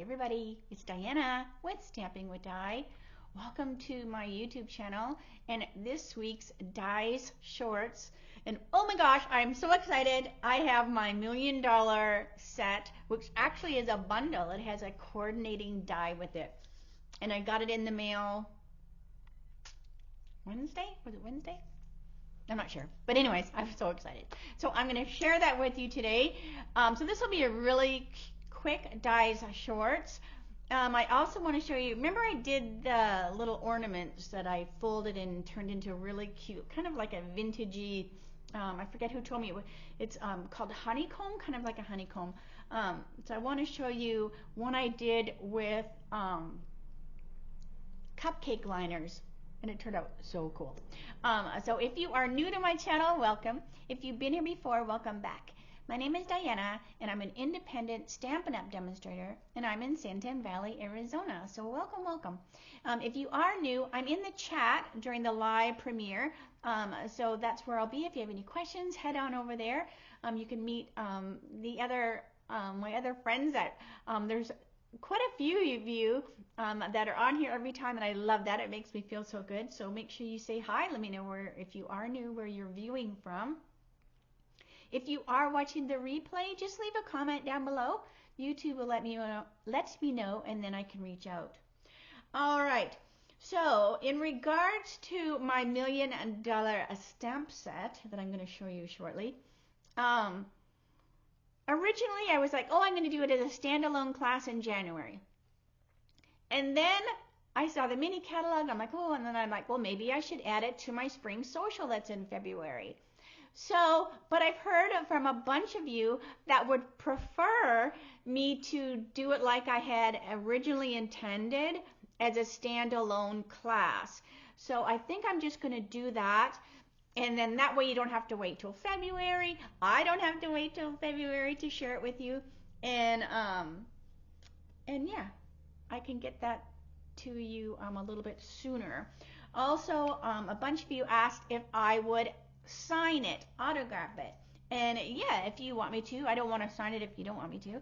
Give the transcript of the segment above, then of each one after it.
everybody, it's Diana with Stamping with Di. Welcome to my YouTube channel and this week's Di's Shorts. And oh my gosh, I'm so excited. I have my $1 million set, which actually is a bundle. It has a coordinating die with it. And I got it in the mail Wednesday? Was it Wednesday? I'm not sure. But anyways, I'm so excited. So I'm going to share that with you today. So this will be a really quick Di's Shorts. I also want to show you, remember I did the little ornaments that I folded and turned into really cute, kind of like a vintagey, I forget who told me, it's called Honeycomb, kind of like a honeycomb. So I want to show you one I did with cupcake liners. And it turned out so cool. So if you are new to my channel, welcome. If you've been here before, welcome back. My name is Diana, and I'm an independent Stampin' Up! Demonstrator, and I'm in Santan Valley, Arizona. So welcome, welcome. If you are new, I'm in the chat during the live premiere, so that's where I'll be. If you have any questions, head on over there. You can meet the other my other friends. That there's quite a few of you that are on here every time, and I love that. It makes me feel so good. So make sure you say hi. Let me know where, if you are new, where you're viewing from. If you are watching the replay, just leave a comment down below. YouTube will let me know, and then I can reach out. All right. So in regards to my $1 million stamp set that I'm going to show you shortly, originally I was like, oh, I'm going to do it as a standalone class in January. And then I saw the mini catalog. I'm like, oh, and then I'm like, well, maybe I should add it to my spring social that's in February. So, but I've heard from a bunch of you that would prefer me to do it like I had originally intended as a standalone class. So I think I'm just going to do that. And then that way you don't have to wait till February. I don't have to wait till February to share it with you. And yeah, I can get that to you a little bit sooner. Also, a bunch of you asked if I would sign it, autograph it. And yeah, if you want me to. I don't want to sign it if you don't want me to.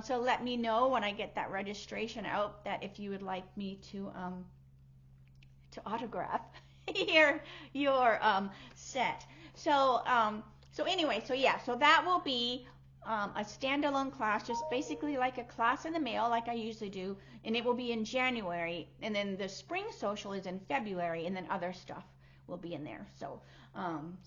So let me know when I get that registration out that if you would like me to autograph your set. So anyway, so yeah, so that will be a standalone class, just basically like a class in the mail like I usually do, and it will be in January, and then the spring social is in February, and then other stuff will be in there. So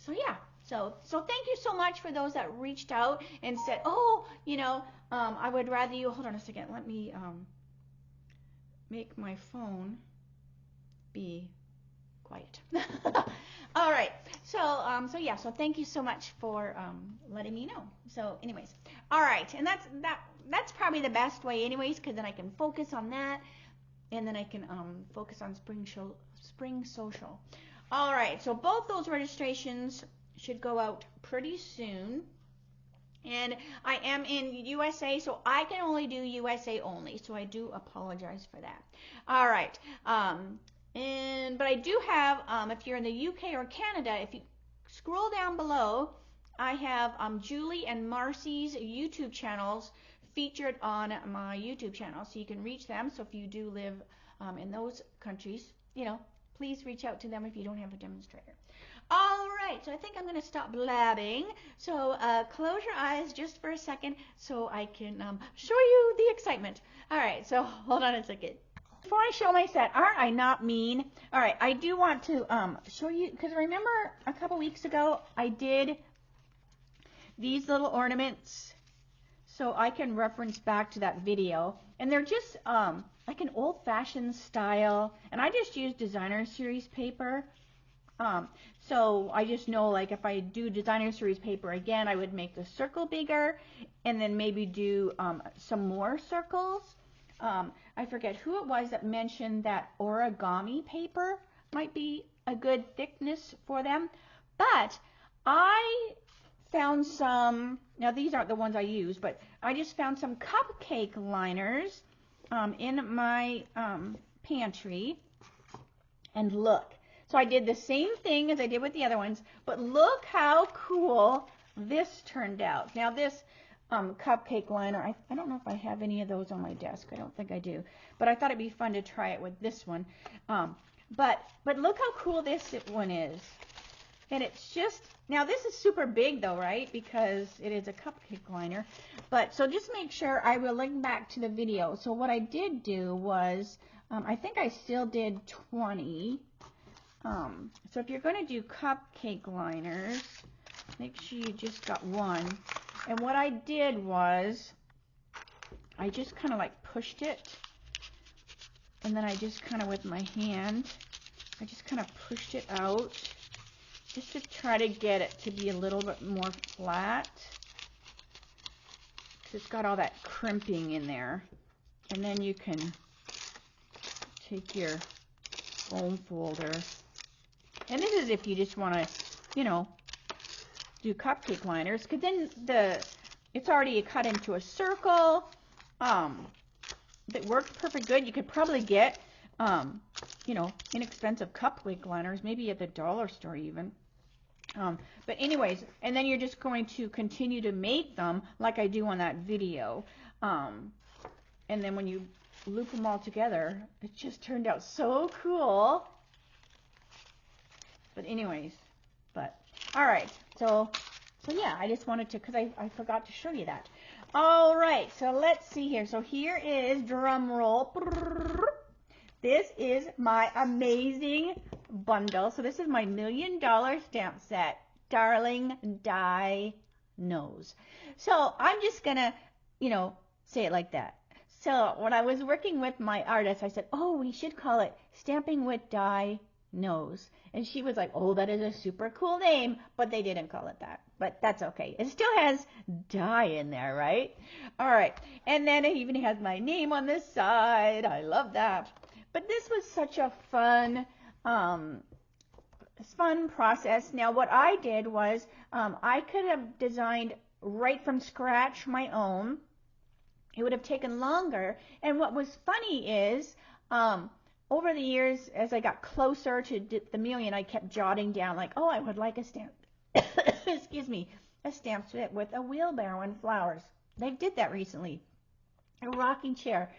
yeah, so thank you so much for those that reached out and said, oh, you know, I would rather you, hold on a second, let me make my phone be quiet. All right, so yeah, so thank you so much for letting me know. So anyways, all right, and that's probably the best way anyways, because then I can focus on that, and then I can focus on spring social. All right, so both those registrations should go out pretty soon. And I am in USA, so I can only do USA only, so I do apologize for that. All right, but I do have, if you're in the UK or Canada, if you scroll down below, I have Julie and Marcy's YouTube channels featured on my YouTube channel, so you can reach them. So if you do live in those countries, you know, please reach out to them if you don't have a demonstrator. All right, so I think I'm going to stop blabbing. So close your eyes just for a second so I can show you the excitement. All right, so hold on a second. Before I show my set, aren't I not mean? All right, I do want to show you, because remember a couple weeks ago I did these little ornaments, so I can reference back to that video. And they're just like an old-fashioned style, and I just use designer series paper. So I just know, like, if I do designer series paper again, I would make the circle bigger and then maybe do some more circles. I forget who it was that mentioned that origami paper might be a good thickness for them, but I found some, now these aren't the ones I use, but I just found some cupcake liners in my pantry, and look. So I did the same thing as I did with the other ones, but look how cool this turned out. Now this, cupcake liner. I don't know if I have any of those on my desk. I don't think I do. But I thought it'd be fun to try it with this one. But look how cool this one is. And it's just, now this is super big though, right? Because it is a cupcake liner. But so just make sure, I will link back to the video. So what I did do was, I think I still did 20. So if you're going to do cupcake liners, make sure you just got one. And what I did was, I just kind of like pushed it. And then I just kind of with my hand, I just kind of pushed it out. Just to try to get it to be a little bit more flat. Because it's got all that crimping in there. And then you can take your foam folder. And this is if you just want to, you know, do cupcake liners. Because then it's already cut into a circle. That works perfect good. You could probably get, you know, inexpensive cupcake liners. Maybe at the dollar store even. But anyways, and then you're just going to continue to make them like I do on that video. And then when you loop them all together, it just turned out so cool. But anyways, all right. So yeah, I just wanted to, because I forgot to show you that. All right, so let's see here. So here is, drum roll. This is my amazing bundle. So this is my $1 million stamp set, Darling Dinos. So I'm just gonna, you know, say it like that. So when I was working with my artist, I said, oh, we should call it Stamping with Dinos. And she was like, oh, that is a super cool name, but they didn't call it that. But that's okay. It still has die in there, right? All right. And then it even has my name on this side. I love that. But this was such a fun process. Now, what I did was I could have designed right from scratch my own. It would have taken longer. And what was funny is over the years, as I got closer to the million, I kept jotting down like, oh, I would like a stamp. Excuse me, a stamp set with a wheelbarrow and flowers. They did that recently. A rocking chair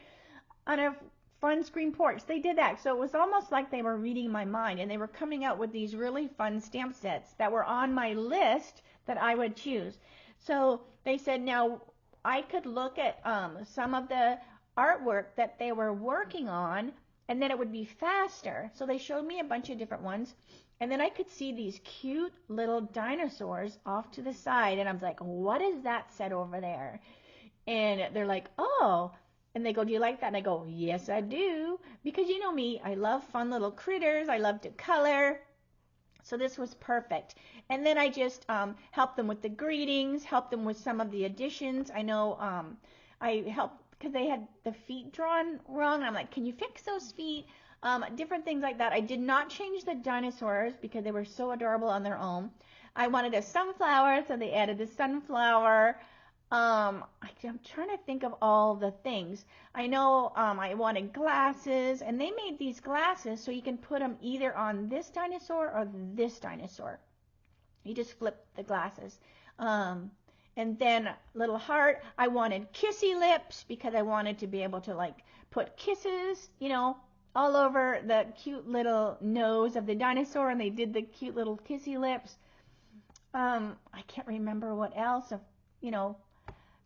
on a fun screen porch. They did that. So it was almost like they were reading my mind, and they were coming out with these really fun stamp sets that were on my list that I would choose. So they said, now I could look at some of the artwork that they were working on, and then it would be faster. So they showed me a bunch of different ones. And then I could see these cute little dinosaurs off to the side. And I was like, what is that set over there? And they're like, oh. And they go, do you like that? And I go, yes, I do. Because you know me, I love fun little critters. I love to color. So this was perfect. And then I just helped them with the greetings, helped them with some of the additions. I know I helped because they had the feet drawn wrong. I'm like, can you fix those feet? Different things like that. I did not change the dinosaurs because they were so adorable on their own. I wanted a sunflower, so they added the sunflower. I'm trying to think of all the things. I know I wanted glasses, and they made these glasses so you can put them either on this dinosaur or this dinosaur. You just flip the glasses. And then little heart, I wanted kissy lips because I wanted to be able to like put kisses, you know, all over the cute little nose of the dinosaur, and they did the cute little kissy lips. I can't remember what else, you know,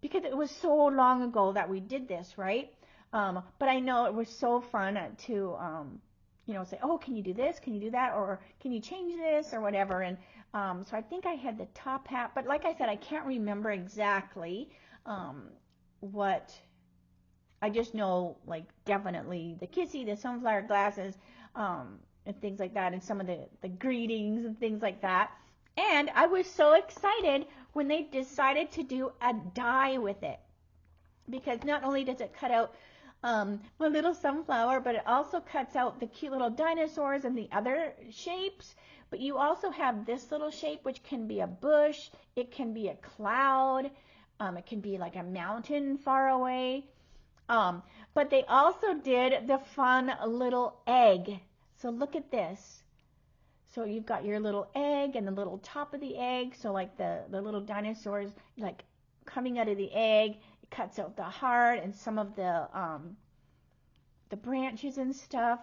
because it was so long ago that we did this, right? But I know it was so fun to, you know, say, oh, can you do this? Can you do that? Or can you change this or whatever? And so I think I had the top hat, but like I said, I can't remember exactly what. I just know, like, definitely the kissy, the sunflower glasses, and things like that, and some of the greetings and things like that. And I was so excited when they decided to do a die with it, because not only does it cut out my little sunflower, but it also cuts out the cute little dinosaurs and the other shapes. But you also have this little shape, which can be a bush, it can be a cloud, it can be like a mountain far away. But they also did the fun little egg. So look at this. So you've got your little egg and the little top of the egg. So like the little dinosaurs like coming out of the egg. It cuts out the heart and some of the branches and stuff.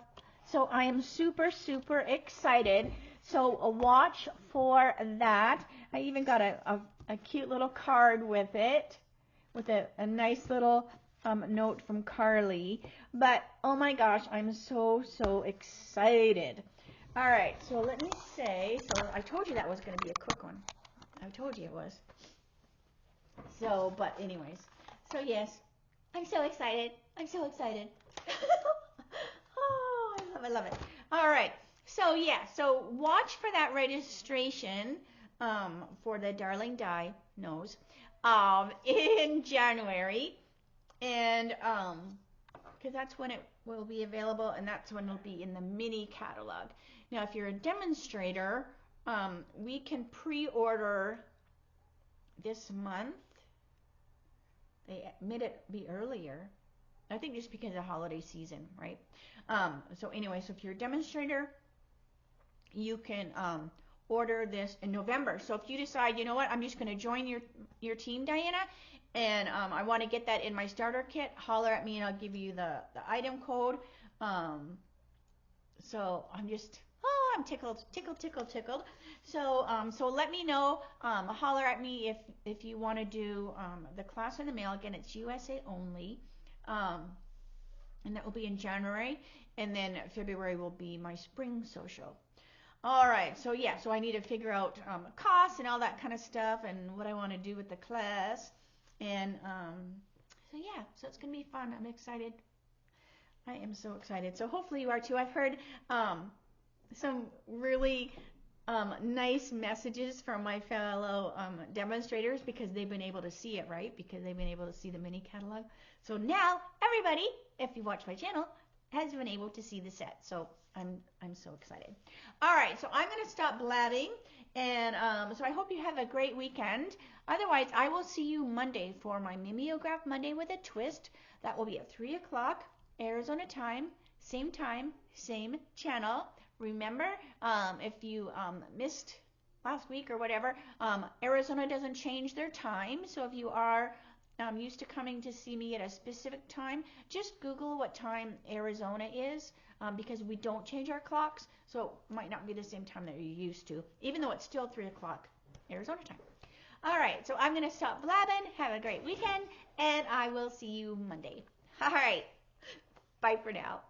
So I am super, super excited. So watch for that. I even got a cute little card with it, with a nice little note from Carly. But oh my gosh, I'm so, so excited. All right, so let me say, so I told you that was going to be a quick one. I told you it was. So, but anyways, so yes, I'm so excited. I'm so excited. Oh, I love it, love it. All right, so yeah, so watch for that registration for the Darling Dinos in January, and because that's when it will be available, and that's when it'll be in the mini catalog. Now, if you're a demonstrator, we can pre-order this month. They made it be earlier. I think just because of holiday season, right? So anyway, so if you're a demonstrator, you can order this in November. So if you decide, you know what, I'm just going to join your team, Diana, and I want to get that in my starter kit, holler at me and I'll give you the item code. So I'm just, oh, I'm tickled. So so let me know, holler at me if you want to do the class in the mail. Again, it's USA only. And that will be in January, and then February will be my spring social. All right, so yeah, so I need to figure out costs and all that kind of stuff, and what I want to do with the class, and so yeah, so it's gonna be fun. I'm excited. I am so excited. So hopefully you are too. I've heard some really nice messages from my fellow demonstrators, because they've been able to see it, right? Because they've been able to see the mini catalog. So now everybody, if you watch my channel, has been able to see the set. So I'm so excited. All right, so I'm going to stop blabbing, and so I hope you have a great weekend. Otherwise, I will see you Monday for my Mimeograph Monday with a Twist. That will be at 3 o'clock Arizona time, same channel. Remember, if you missed last week or whatever, Arizona doesn't change their time. So if you are used to coming to see me at a specific time, just Google what time Arizona is, because we don't change our clocks. So it might not be the same time that you're used to, even though it's still 3 o'clock Arizona time. All right, so I'm going to stop blabbing. Have a great weekend, and I will see you Monday. All right, bye for now.